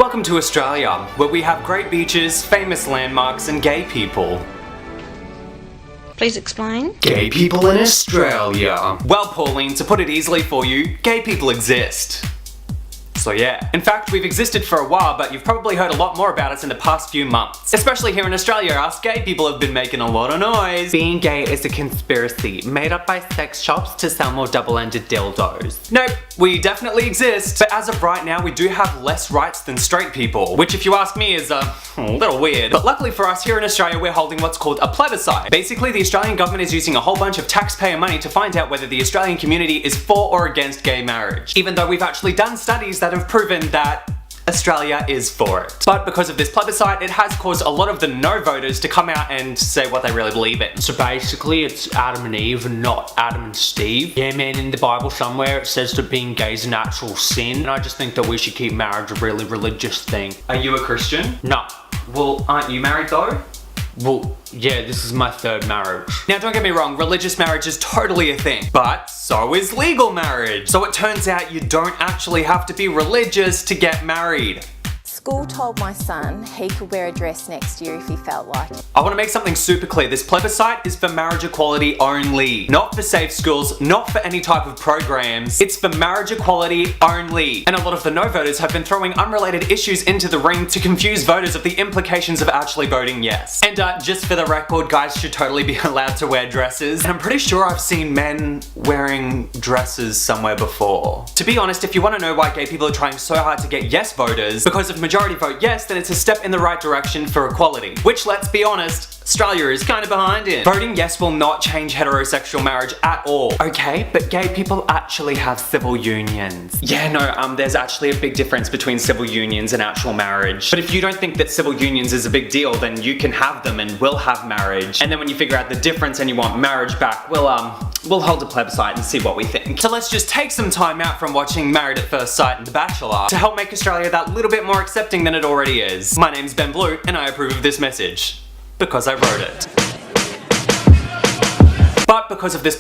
Welcome to Australia, where we have great beaches, famous landmarks, and gay people. Please explain. Gay people in Australia. Well, Pauline, to put it easily for you, gay people exist. So yeah. In fact, we've existed for a while, but you've probably heard a lot more about us in the past few months. Especially here in Australia, us gay people have been making a lot of noise. Being gay is a conspiracy made up by sex shops to sell more double-ended dildos. Nope, we definitely exist, but as of right now, we do have less rights than straight people, which if you ask me is a little weird. But luckily for us here in Australia, we're holding what's called a plebicite. Basically, the Australian government is using a whole bunch of taxpayer money to find out whether the Australian community is for or against gay marriage. Even though we've actually done studies that have proven that Australia is for it. But because of this plebiscite, it has caused a lot of the no voters to come out and say what they really believe in. So basically it's Adam and Eve and not Adam and Steve. Yeah man, in the Bible somewhere it says that being gay is an actual sin, and I just think that we should keep marriage a really religious thing. Are you a Christian? No. Well, aren't you married though? Well, yeah, this is my third marriage. Now don't get me wrong, religious marriage is totally a thing, but so is legal marriage. So it turns out you don't actually have to be religious to get married. School told my son he could wear a dress next year if he felt like it. I want to make something super clear. This plebiscite is for marriage equality only. Not for safe schools, not for any type of programs. It's for marriage equality only. And a lot of the no voters have been throwing unrelated issues into the ring to confuse voters of the implications of actually voting yes. And just for the record, guys should totally be allowed to wear dresses. And I'm pretty sure I've seen men wearing dresses somewhere before. To be honest, if you want to know why gay people are trying so hard to get yes voters, because of majority vote yes, then it's a step in the right direction for equality, which, let's be honest, Australia is kind of behind in. Voting yes will not change heterosexual marriage at all. Okay, but gay people actually have civil unions. Yeah, no, there's actually a big difference between civil unions and actual marriage. But if you don't think that civil unions is a big deal, then you can have them and we'll have marriage. And then when you figure out the difference and you want marriage back, we'll hold a plebiscite and see what we think. So let's just take some time out from watching Married at First Sight and The Bachelor to help make Australia that little bit more accepting than it already is. My name's Ben Blue and I approve of this message. Because I wrote it. But because of this